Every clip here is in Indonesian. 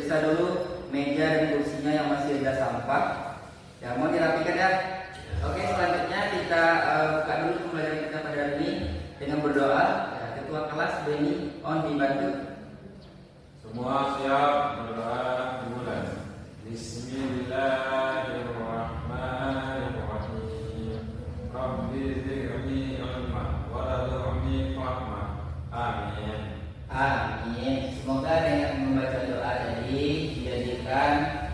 periksa dulu meja dan kursinya yang masih ada sampah. Ya, mau dirapikan ya. Oke, selanjutnya kita buka dulu pembelajaran kita pada hari ini dengan berdoa. Ya, Ketua kelas Beni, on dibantu. Semua siap, berdoa dimulai. Bismillahirrahmanirrahim. Rabbi zidni ilma wa rzuqni fahma. Amin. Amin. Semoga dengan membaca doa tadi dijadikan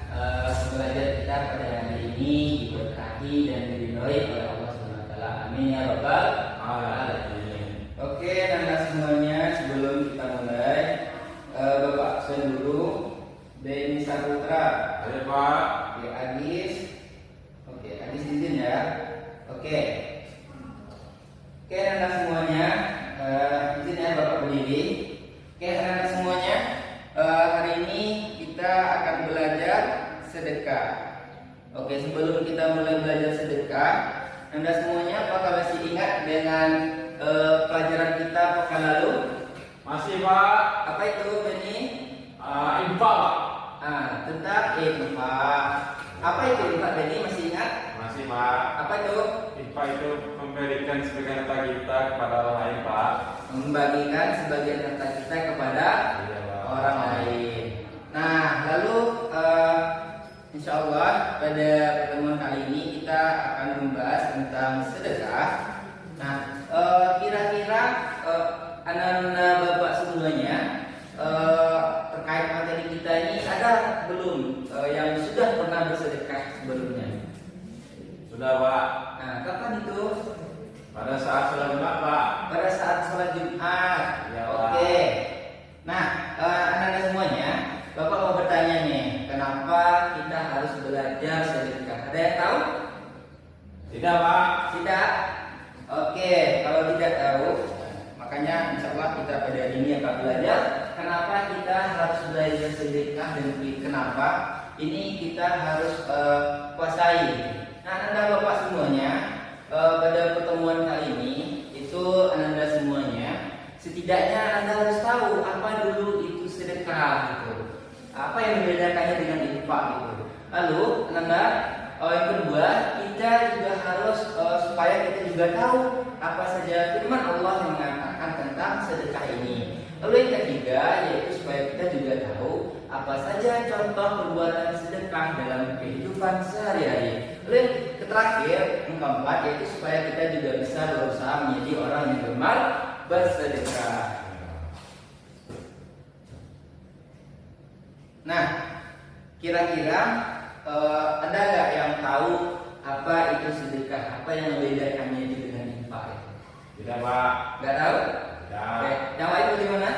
pembelajaran kita pada hari ini diberkahi dan diridhoi oleh Allah Subhanahu wa taala. Amin ya rabbal alamin. Oke, anak semuanya, sebelum kita mulai Bapak absen dulu. Beni Saputra. Ayo Pak. Oke, Agis. Oke, Agis izin ya. Oke. Oke, anak semuanya, izin ya Bapak berdiri. Oke, anak semuanya, hari ini kita akan belajar sedekah. Oke, sebelum kita mulai belajar sedekah, Anda semuanya apakah masih ingat dengan pelajaran kita pekan lalu? Masih Pak. Apa itu, Beni? Infak Pak. Tentang infak. Apa itu infak, Beni? Masih ingat? Masih Pak. Apa itu? Infak itu memberikan sebagian harta kita kepada orang lain Pak. Membagikan sebagian harta kita kepada Iya, Pak. orang lain. Nah, lalu insya Allah pada pertemuan kali ini kita akan membahas tentang sedekah. Nah, kira-kira anak-anak Bapak semuanya terkait materi kita ini ada belum yang sudah pernah bersedekah sebelumnya? Sudah Pak. Nah, kapan itu? Pada saat sholat Jumat Pak. Pada saat sholat Jumat. Ya, Pak. Oke. Nah, anak-anak semuanya, Bapak mau bertanya nih, kenapa kita harus belajar sedekah? Ada yang tahu? Tidak Pak. Tidak? Oke, kalau tidak tahu, makanya insya Allah kita pada hari ini akan belajar kenapa kita harus belajar sedekah dan kenapa ini kita harus kuasai. Nah, Anda Bapak semuanya, pada pertemuan kali ini itu Anda semuanya setidaknya Anda harus tahu apa dulu itu sedekah gitu. Apa yang membedakannya dengan infak gitu. Lalu Anda yang kedua, kita juga harus supaya kita juga tahu apa saja firman Allah yang mengatakan tentang sedekah ini. Lalu yang ketiga yaitu supaya kita juga tahu apa saja contoh perbuatan sedekah dalam kehidupan sehari-hari. Lalu yang terakhir, yang keempat yaitu supaya kita juga bisa berusaha menjadi orang yang gemar bersedekah. Nah, kira-kira ada nggak yang tahu apa itu sedekah? Apa yang membedakannya itu dengan infak? Tidak Pak. Nggak tahu? Tidak. Oke, yang lain bagaimana?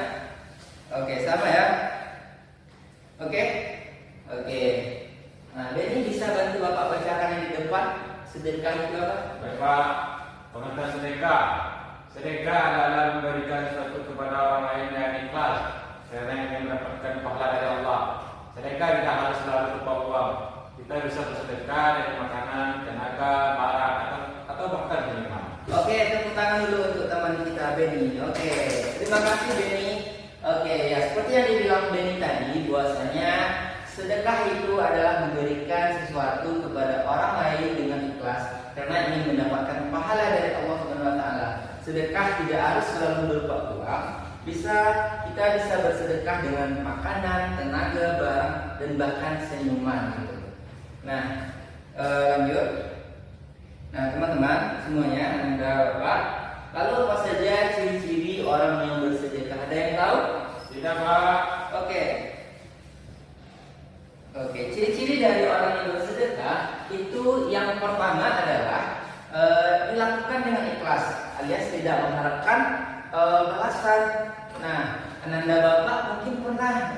Oke, sama ya. Oke, oke. Nah, Beni bisa bantu Bapak bacakan yang di depan. Sedekah itu apa? Baik Pak. Pengertian sedekah. Sedekah adalah memberikan sesuatu kepada orang lain yang ikhlas karena ingin mendapatkan pahala dari Allah. Sedekah tidak harus selalu berupa uang. Kita bisa bersedekah dari makanan, tenaga, barang atau bahkan minuman. Oke, tepuk tangan dulu untuk teman kita Beni. Oke, terima kasih Beni. Oke, ya seperti yang dibilang Beni tadi, bahwasanya sedekah itu adalah memberikan sesuatu kepada orang lain dengan ikhlas karena ingin mendapatkan pahala dari Allah Subhanahu wa taala. Sedekah tidak harus selalu berupa uang. Kita bisa bersedekah dengan makanan, tenaga, barang dan bahkan senyuman gitu. Nah, lanjut. Nah, teman-teman semuanya, Anda Bapak, lalu apa saja ciri-ciri orang yang bersedekah? Ada yang tahu? Tidak Pak. Oke. Oke, ciri-ciri dari orang yang bersedekah itu yang pertama adalah dilakukan dengan ikhlas, alias tidak mengharapkan balasan. Nah, Anda Bapak mungkin pernah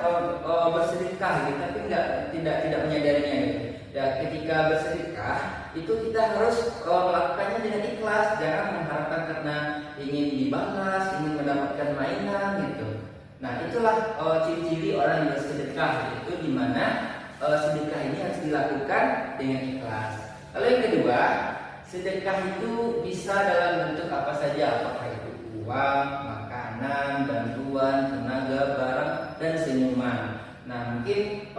bersedekah gitu, tapi tidak menyadarinya gitu. Ya, ketika bersedekah itu kita harus melakukannya dengan ikhlas, jangan mengharapkan karena ingin dibalas, ingin mendapatkan mainan gitu. Nah, itulah ciri-ciri orang yang bersedekah, itu di mana sedekah ini harus dilakukan dengan ikhlas. Lalu yang kedua, sedekah itu bisa dalam bentuk apa saja, apakah itu uang, makanan, bantuan, tenaga, barang, dan senyuman. Nah, mungkin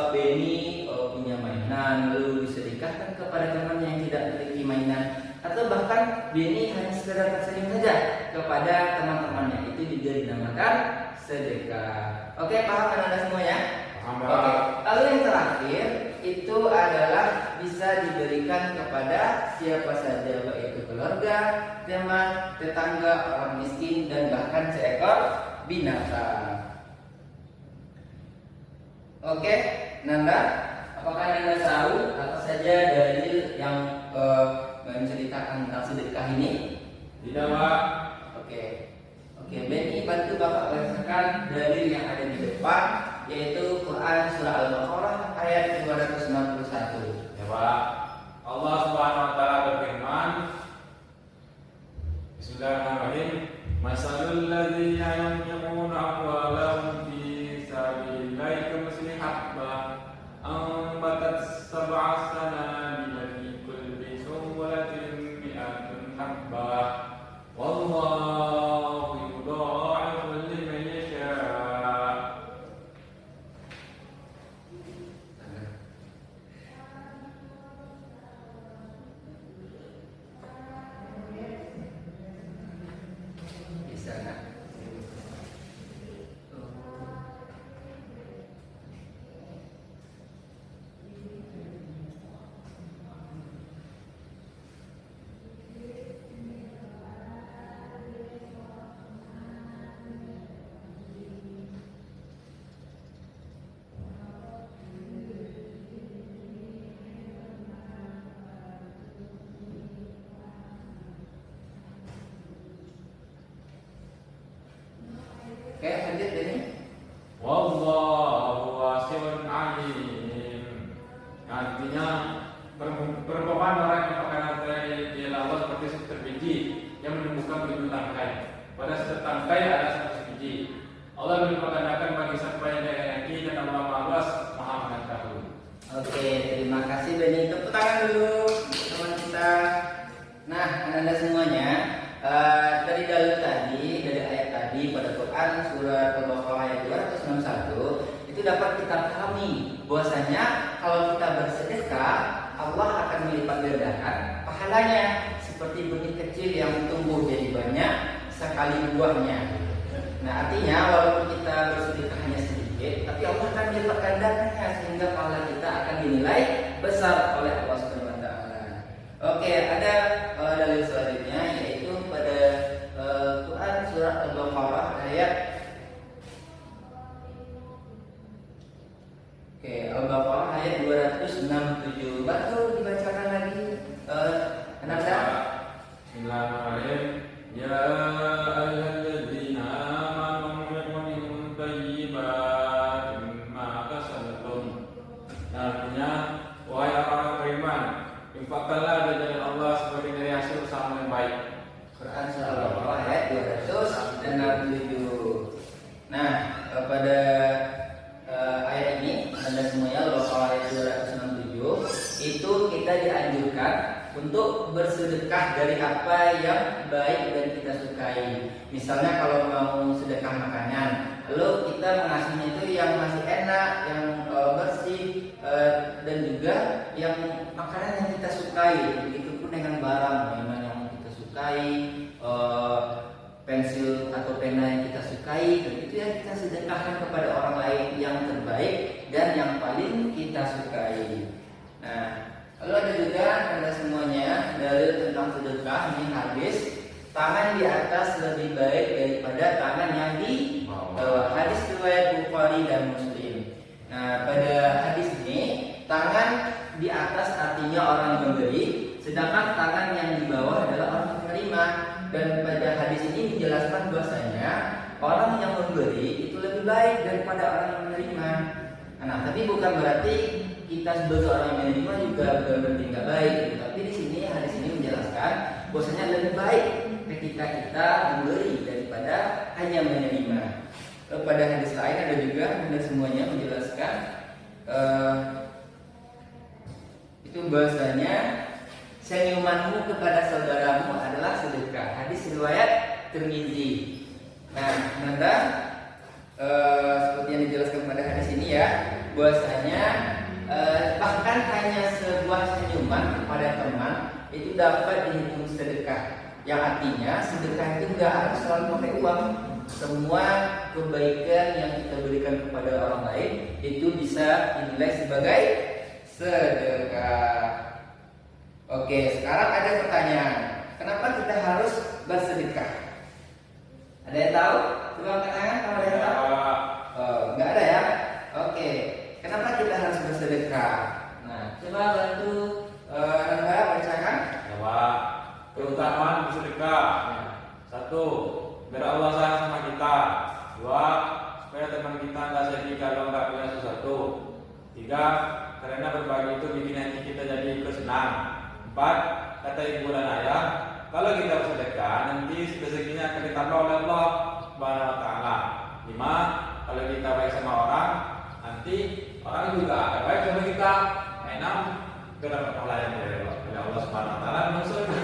Benny punya mainan lalu disedekahkan kepada temannya yang tidak memiliki mainan, atau bahkan Benny hanya sekedar tersenyum saja kepada teman-temannya, itu juga dinamakan sedekah. Oke, paham kan Anda semuanya? Oke. Lalu yang terakhir itu adalah bisa diberikan kepada siapa saja, baik itu keluarga, teman, tetangga, orang miskin, dan bahkan seekor binatang. Oke, Nanda, apakah Nanda tahu apa saja dalil yang menceritakan tentang sedekah ini? Tidak, Pak. Oke, Benny bantu Bapak bacakan dalil yang ada di depan, yaitu Quran surah Al-Baqarah ayat 261. Ya, Pak. Allah Subhanahu wa taala berfirman, Bismillahirrahmanirrahim, Masalul ladzina yunfiquna amwalahum fi sabilillahi kamathali habbah anbatat sab'a sanabila fi kulli sunbulatin mi'atun habbah wallahu yudha'ifu liman yasha'. Bisa nggak? Oke, lanjut Benny. Wallahu wasi'un alim. Artinya perumpamaan orang yang makan harta ialah Allah seperti terbiji yang menumbuhkan bibit tangkai. Pada setiap tangkai ada 100 biji. Allah melimpahkan bagi siapa yang dia kehendaki dan Allah Maha Luas, Maha Mengetahui. Oke, terima kasih Benny. Tepuk tangan dulu untuk teman kita. Nah, Anda semuanya, dari dalil tadi, dari ayat tadi pada Quran surat Al-Baqarah ayat 261 itu dapat kita pahami bahwasanya kalau kita bersedekah, Allah akan melipat gandakan pahalanya seperti benih kecil yang tumbuh jadi banyak sekali buahnya. Nah, artinya walaupun kita bersedekah hanya sedikit, tapi Allah akan melipat gandakannya sehingga pahala kita akan dinilai besar oleh Allah Subhanahu wa taala. Oke, ada dalil selanjutnya yaitu pada Quran surat Al-Baqarah ayat Al-Baqarah ayat 267. Betul, dibacakan lagi. Anda? Bismillahirrahmanirrahim. Ya ayyuhalladzina amanu anfiqu min thayyibatin ma kasabtum. Artinya, wahai orang beriman, infakkanlah dari jalan Allah sebagai dari hasil usaha yang baik. Quran surah Al-Baqarah ayat 267. Nah, pada ayat ini Anda semuanya Al-Baqarah ayat 267 itu kita dianjurkan untuk bersedekah dari apa yang baik dan kita sukai. Misalnya kalau mau sedekah makanan, lalu kita mengasihnya itu yang masih enak, yang bersih, dan juga yang makanan yang kita sukai. Begitupun dengan barang mainan yang kita sukai, pensil atau pena yang kita sukai, dan itu yang kita sedekahkan kepada orang lain yang terbaik dan yang paling kita sukai. Nah, lalu ada juga Anda semuanya dalil tentang sedekah ini hadis, tangan di atas lebih baik daripada tangan yang di bawah. Hadis riwayat Bukhari dan Muslim. Nah, pada hadis ini tangan di atas artinya orang memberi, sedangkan tangan yang di bawah adalah orang menerima. Dan pada hadis ini dijelaskan bahwasanya orang yang memberi itu lebih baik daripada orang yang menerima. Nah, tapi bukan berarti kita sebagai orang yang menerima juga berarti nggak baik. Tapi di sini hadis ini menjelaskan bahwasanya lebih baik ketika kita memberi daripada hanya menerima. Pada hadis lain ada juga Anda semuanya menjelaskan itu bahwasanya senyumanmu kepada saudaramu adalah sedekah. Hadis riwayat Tirmizi. Nah, seperti yang dijelaskan pada hadis ini ya, bahwasanya bahkan hanya sebuah senyuman kepada teman itu dapat dihitung sedekah. Yang artinya sedekah itu nggak harus selalu pakai uang. Semua kebaikan yang kita berikan kepada orang lain itu bisa dinilai sebagai sedekah. Oke, sekarang ada pertanyaan. Kenapa kita harus bersedekah? Ada yang tahu? Coba angkat tangan kalau ada yang tahu. Oh, nggak ada ya? Oke. Kenapa kita harus bersedekah? Nah, coba bantu Anda bacakan. Coba. Keutamaan bersedekah. Satu, biar Allah sayang sama kita. Dua, supaya teman kita nggak sedih kalau nggak punya sesuatu. Tiga, karena berbagi itu bikin hati kita jadi ikut senang. Empat, kata ibu dan ayah, kalau kita bersedekah nanti rezekinya akan ditambah oleh Allah Subhanahu wa taala. Lima, kalau kita baik sama orang, nanti orang juga akan baik sama kita. Enam, kita dapat pahala yang dari Allah Subhanahu wa taala maksudnya.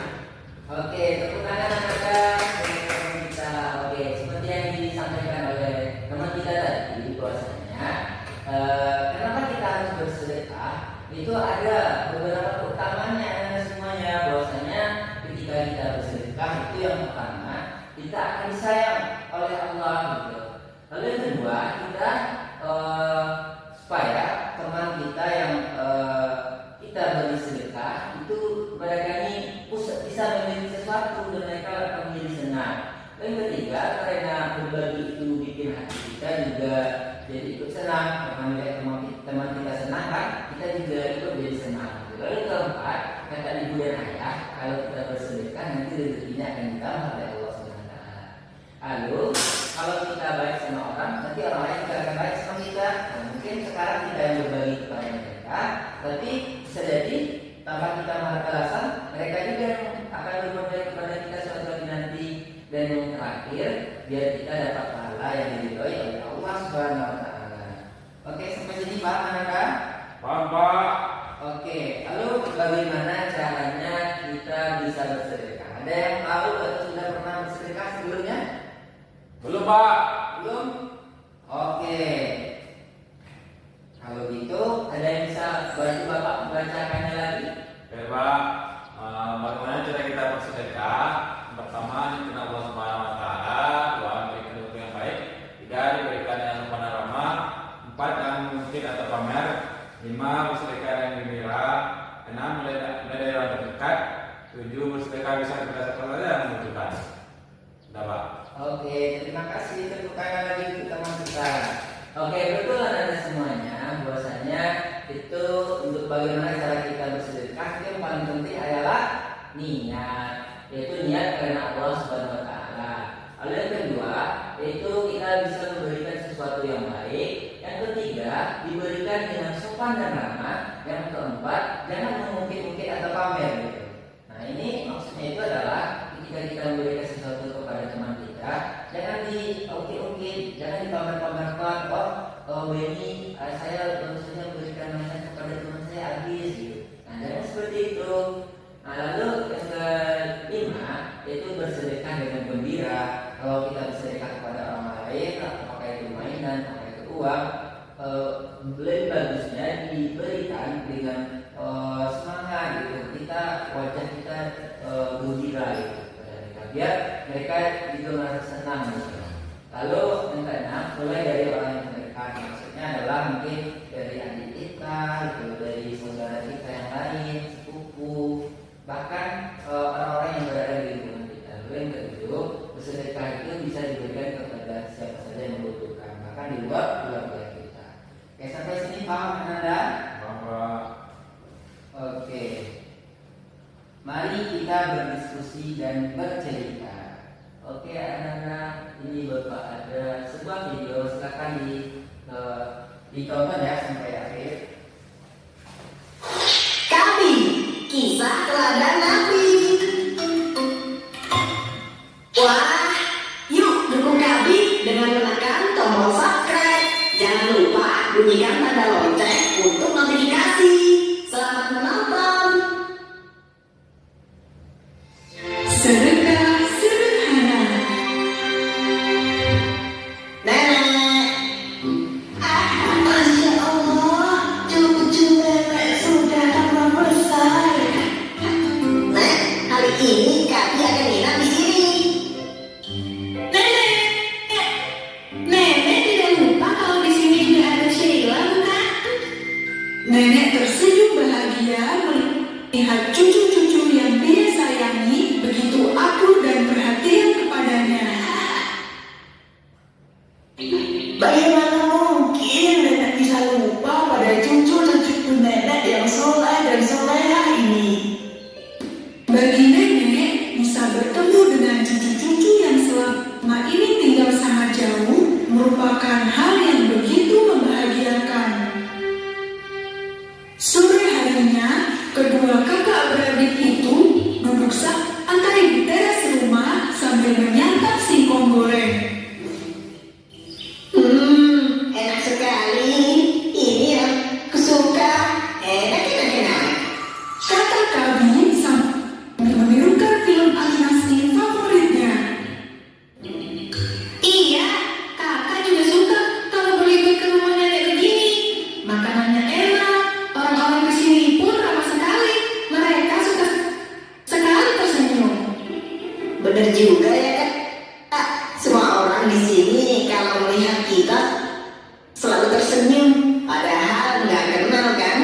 Oke, tepuk tangan Anda teman kita. Oke, seperti yang disampaikan oleh teman kita tadi, bahwasanya kenapa kita harus bersedekah? Itu ada beberapa keutamanya semuanya. Bahwasanya ketika kita bersedekah itu yang pertama, kita akan disayang oleh Allah gitu. Lalu yang kedua, kita supaya teman kita yang kita beri sedekah itu kepada kami bisa memiliki sesuatu dan mereka akan menjadi senang. Dan yang ketiga, karena berbagi itu bikin hati kita juga jadi ikut senang. Karena melihat teman kita senang kan, kita juga ikut jadi senang. Lalu yang keempat, kata ibu dan ayah, kalau kita bersedekah nanti rezekinya akan ditambah oleh Allah SWT. Lalu kalau kita baik sama orang, nanti orang lain juga akan baik sama kita. Nah, mungkin sekarang kita yang berbagi kepada mereka, tapi bisa jadi tanpa kita merasa mereka juga akan berbuat baik kepada kita suatu hari nanti. Dan yang terakhir, biar kita dapat pahala yang diridhoi oleh Allah Subhanahu wa taala. Oke, sampai sini paham Anda? Paham, Pak. Oke, lalu bagaimana caranya kita bisa bersedekah? Ada yang tahu atau sudah pernah bersedekah sebelumnya? Belum, Pak. Belum? Oke. Kalau gitu, ada yang bisa bantu Bapak membacakannya lagi? Ya, Pak. Bagaimana cara kita bersedekah? Pertama, dikenal Allah Subhanahu wa taala. Dua, memberikan sesuatu yang baik. Tiga, diberikan yang sempurna ramah. Empat, yang mungkin atau pamer. Lima, bersedekah yang gembira. Enam, mulai dari orang terdekat. Tujuh, bersedekah bisa kita sekolah yang membutuhkan. Sudah, Pak. Oke, terima kasih. Tepuk tangan lagi untuk teman kita. Oke, betul Anda semuanya. Bahwasanya itu untuk bagaimana cara kita bersedekah, yang paling penting adalah niat, yaitu niat karena Allah Subhanahu wa taala. Lalu yang kedua, yaitu kita bisa memberikan sesuatu yang baik. Yang ketiga, diberikan dengan sopan dan ramah. Yang keempat, jangan mengungkit-ungkit atau pamer gitu. Nah, ini maksudnya itu adalah ketika kita memberikan sesuatu kepada teman kita, jangan diungkit-ungkit, jangan dipamer-pamerkan. Oh, ini saya baru saja memberikan mainan kepada teman saya habis gitu. Nah, jangan seperti itu. Nah, lalu yang kelima yaitu bersedekah dengan gembira. Kalau kita bersedekah kepada orang lain, apakah itu mainan, apakah itu uang, lebih bagusnya diberikan dengan semangat gitu. Wajah kita gembira gitu kepada mereka, biar mereka juga merasa senang gitu. Lalu yang keenam, mulai dari orang yang terdekat. Maksudnya adalah mungkin dari adik kita, gitu, dari saudara kita yang lain, sepupu, bahkan orang-orang yang berada di lingkungan kita. Lalu yang ketujuh, bersedekah itu bisa diberikan kepada siapa saja yang membutuhkan, bahkan di luar keluarga kita. Oke, sampai sini paham Anda? Paham. Oke. Mari kita berdiskusi dan bercerita. Oke, anak-anak, ini Bapak ada sebuah video, silakan ditonton ya sampai akhir. Kami, kisah teladan Nabi. Wah, yuk dukung kami dengan menekan tombol subscribe. Jangan lupa bunyikan tanda lonceng untuk notifikasi. Selamat menonton. Sedekah sederhana. Nenek, Masya Allah. sambil menyantap singkong goreng. Enak sekali. Ini yang kusuka. Enak. Kata Kabi sambil menirukan film animasi favoritnya. Iya, kakak juga suka kalau berlibur ke rumah nenek begini. Makanannya enak, orang-orang di sini pun ramah sekali. Mereka suka sekali tersenyum. Bener juga ya kak. Semua orang di sini kalau melihat kita selalu tersenyum, padahal nggak kenal kan?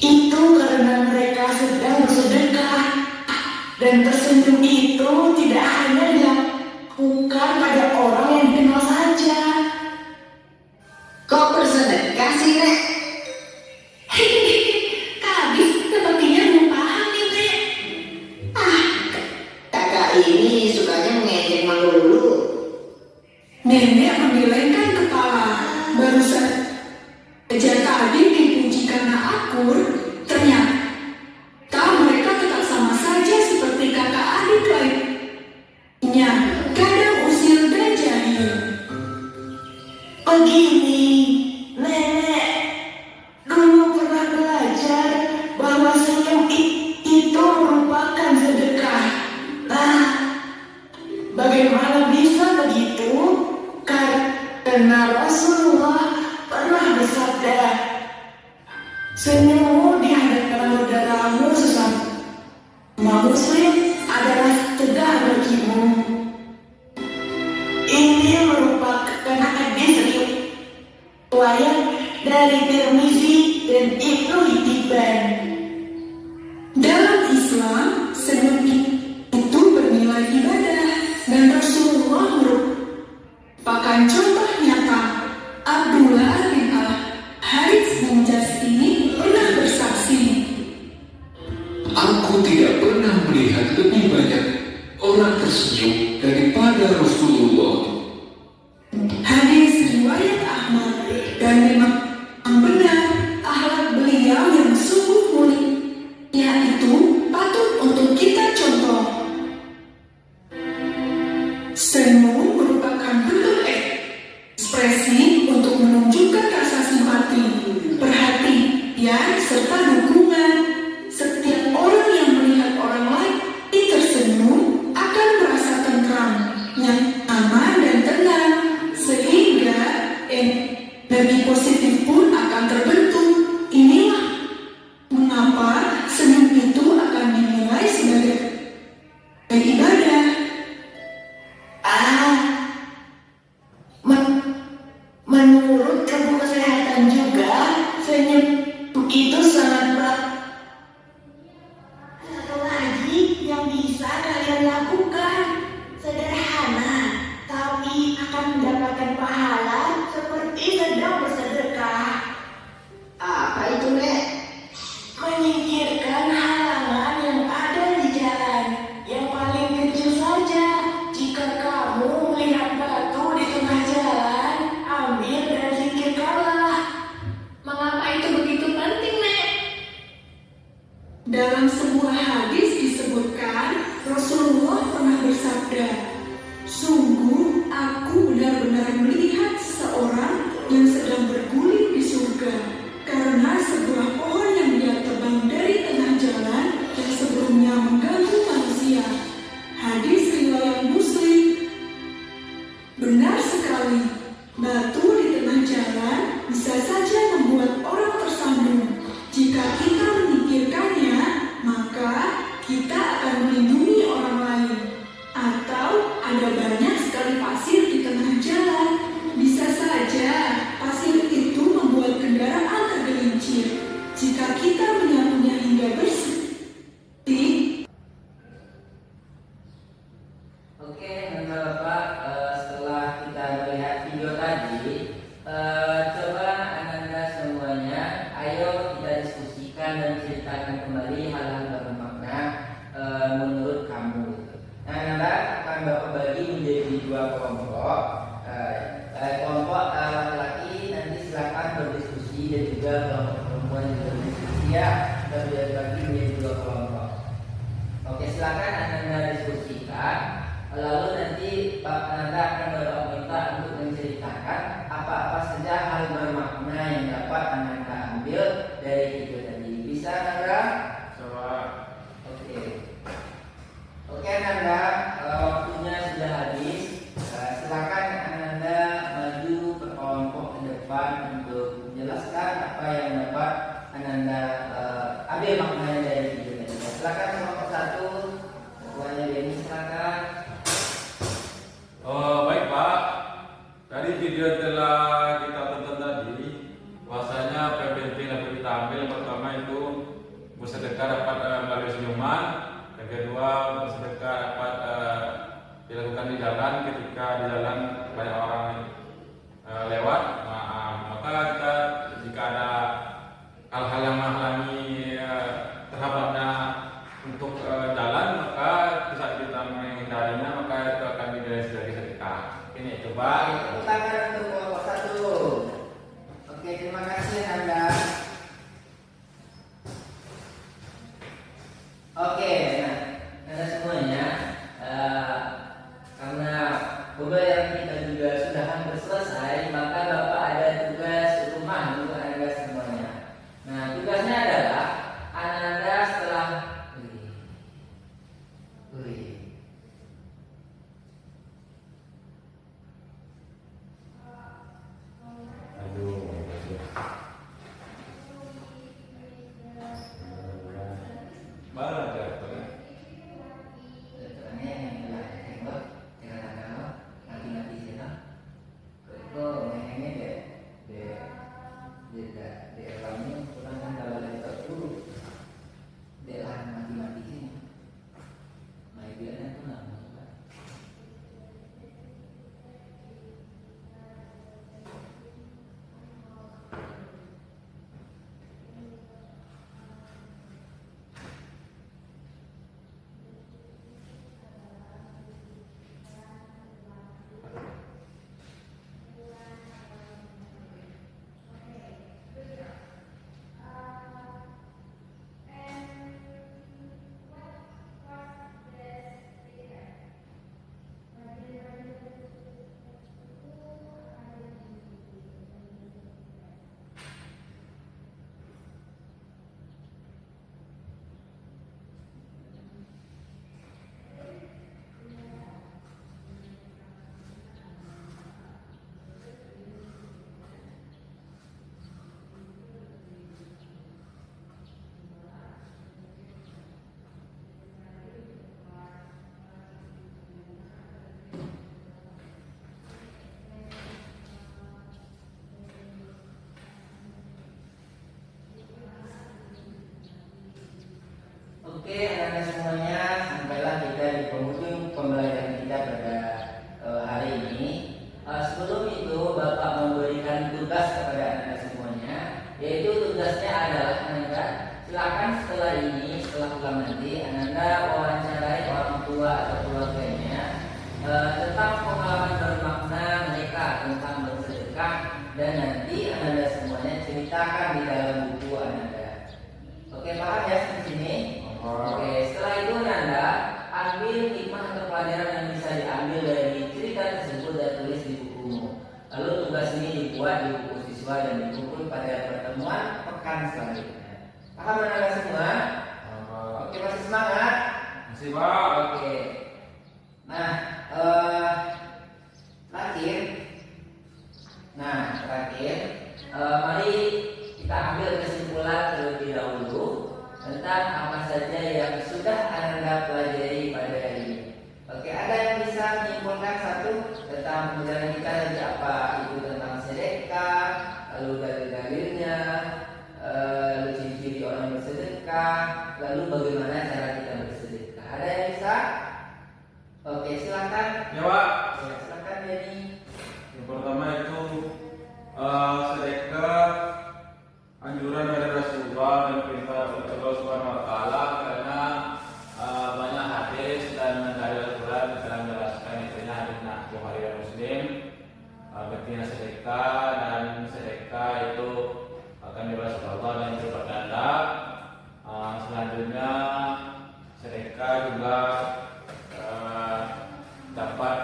Itu karena mereka sedang bersedekah. Dan tersenyum itu tidak hanya dilakukan pada orang yang dikenal saja. Kok bersedekah sih, Nek? Kabis sepertinya belum paham nih, Nek. Kakak ini sukanya mengejek melulu. Nenek menggelengkan kepala. Baru saja tadi dipuji karena akur, ternyata mereka tetap sama saja seperti kakak adik lainnya, kadang usil dan jahil. Begini, Nenek dulu pernah belajar bahwa senyum itu merupakan sedekah. Nah, bagaimana bisa begitu? Karena Rasulullah pernah bersabda, senyummu di hadapan saudaramu sesama muslim adalah cegah bagimu. Ini merupakan hadis riwayat dari Tirmizi dan Ibnu Hibban. Dalam Islam, senyum itu bernilai ibadah dan Rasulullah merupakan contoh nyata. Abdullah bin Al-Harits bin Jasimi pernah bersaksi, Aku tidak pernah melihat lebih banyak orang tersenyum daripada Rasulullah. hadis riwayat Ahmad, dan memang benar akhlak beliau yang sungguh mulia itu patut untuk kita contoh. Senyum merupakan bentuk ekspresi untuk menunjukkan rasa simpati, perhatian, serta dukungan. Setiap orang yang melihat orang lain tersenyum akan merasa tentram, nyaman dan tenang, sehingga energi positif pun akan terbentuk. Inilah mengapa senyum itu akan dinilai sebagai ibadah. Menurut ilmu kesehatan juga, senyum itu sangat baik. Satu lagi yang bisa kalian lakukan, sederhana, tapi akan mendapatkan pahala seperti sedang bersedekah. Apa itu, Nek? Menyingkirkan halangan yang ada di jalan. Yang paling kecil saja, jika kamu melihat batu di tengah jalan, ambil dan singkirkanlah. Mengapa itu begitu penting, Nek? Dalam sebuah hadis disebutkan, Rasulullah pernah bersabda, sungguh aku benar-benar melihat seseorang yang sedang berguling di surga karena sebuah pohon yang dia tebang dari tengah jalan yang sebelumnya mengganggu manusia. Hadis riwayat Muslim. Benar sekali, batu di tengah jalan bisa saja membuat orang tersandung. Jika kita menyingkirkannya, maka kita akan melindungi orang lain. Atau ada banyak sekali pasir di tengah jalan. Bisa saja pasir itu membuat kendaraan tergelincir. Jika kita menyapunya hingga bersih, Oke, Bapak, setelah kita melihat video tadi, coba Anda semuanya, ayo kita diskusikan dan ceritakan kembali hal-hal bermakna menurut kedua, bersedekah dapat dilakukan di jalan ketika di jalan banyak orang lewat. Maka kita jika ada hal-hal yang menghalangi terhambatnya untuk jalan, maka saat kita menghindarinya maka itu akan dinilai sebagai sedekah. Ini coba. Tepuk tangan untuk kelompok 1. Oke, terima kasih Anda. Oke, nah, Anda semuanya, karena pembelajaran kita juga sudah hampir selesai, maka Bapak ada tugas rumah untuk Anda semuanya. Nah, tugasnya adalah Anda setelah Oke, anak-anak semuanya, sampailah kita di penghujung pembelajaran kita pada hari ini. Sebelum itu, Bapak memberikan tugas kepada anak-anak semuanya, yaitu tugasnya adalah Anda silakan setelah ini, setelah pulang nanti, Anda wawancarai orang tua atau keluarganya tentang pengalaman bermakna mereka tentang bersedekah, dan nanti Anda semuanya ceritakan di dalam buku Anda. Oke, paham ya di sini? Oke, setelah itu Anda ambil hikmah atau pelajaran yang bisa diambil dari cerita tersebut dan tulis di bukumu. Lalu tugas ini dibuat di buku siswa dan dikumpul pada pertemuan pekan selanjutnya. Paham anak-anak semua? Oke, masih semangat? Masih, Pak. Oke. Nah, terakhir, mari kita ambil kesimpulan terlebih dahulu tentang apa saja yang sudah Anda pelajari pada hari ini. Oke, ada yang bisa menyimpulkan satu tentang pembelajaran kita tadi, apa itu tentang sedekah, lalu dalil-dalilnya, lalu ciri-ciri orang yang bersedekah, lalu bagaimana cara kita bersedekah. Ada yang bisa? Oke, silakan. Ya, Pak. Ya, silakan Denny. Yang pertama itu sedekah anjuran dari Rasulullah dan perintah Allah Subhanahu wa taala, karena banyak hadis dan dari Al-Qur'an yang menjelaskan intinya hadisnya Bukhari dan Muslim. Pentingnya sedekah, dan sedekah itu akan dibalas Allah dan berlipat ganda. Selanjutnya sedekah juga dapat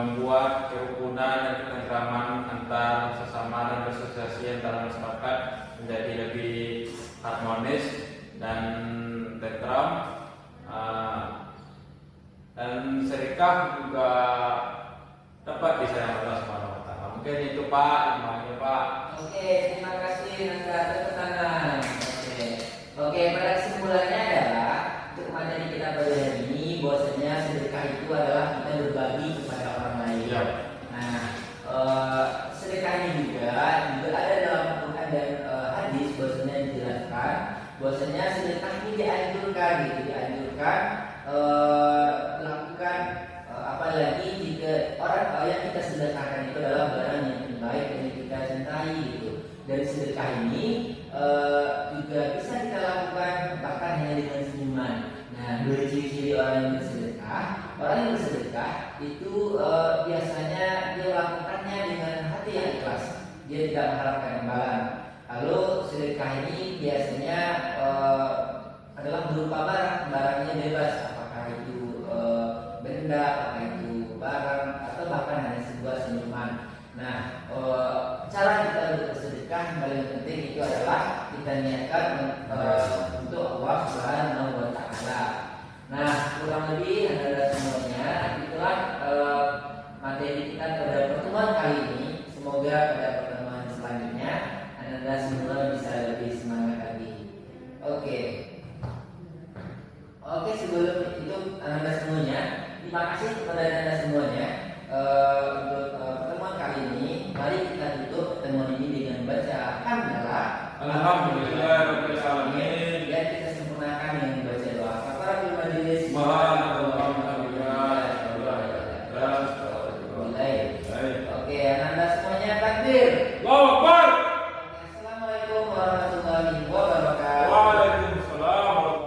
membuat kerukunan dan ketentraman antar sesama dan bersosiasi antara masyarakat menjadi lebih harmonis dan tentram. Dan sedekah juga dapat disayang Allah Subhanahu wa taala. Mungkin itu Pak, semuanya Pak. Oke, terima kasih Nanda, tepuk tangan. Oke, pada kesimpulannya adalah untuk materi kita pada hari ini, bahwasanya sedekah itu adalah kita berbagi kepada orang lain. Ya. Nah, sedekah ini juga ada dalam Quran dan hadis, bahwasanya dijelaskan bahwasanya sedekah ini dianjurkan bersedekah, lakukan apalagi jika orang yang kita sedekahkan itu adalah barang yang terbaik yang kita cintai gitu. Dari sedekah ini juga bisa kita lakukan bahkan hanya dengan senyuman. Nah, dari ciri-ciri orang yang bersedekah itu biasanya dia lakukannya dengan hati yang ikhlas. Dia tidak mengharapkan imbalan. Lalu sedekah ini biasanya adalah berupa barangnya bebas, apakah itu benda, apakah itu barang, atau bahkan hanya sebuah senyuman. Nah, cara kita bersedekah yang paling penting itu adalah kita niatkan untuk Allah Subhanahu wa Ta'ala. Nah, kurang lebih adalah semuanya. Itulah materi kita pada pertemuan kali ini. Semoga pada pertemuan selanjutnya Anda semua bisa lebih semangat lagi. Oke, sebelum itu Anda semuanya, terima kasih kepada Anda semuanya untuk pertemuan kali ini. Mari kita tutup pertemuan ini dengan baca hamdalah. Alhamdulillah.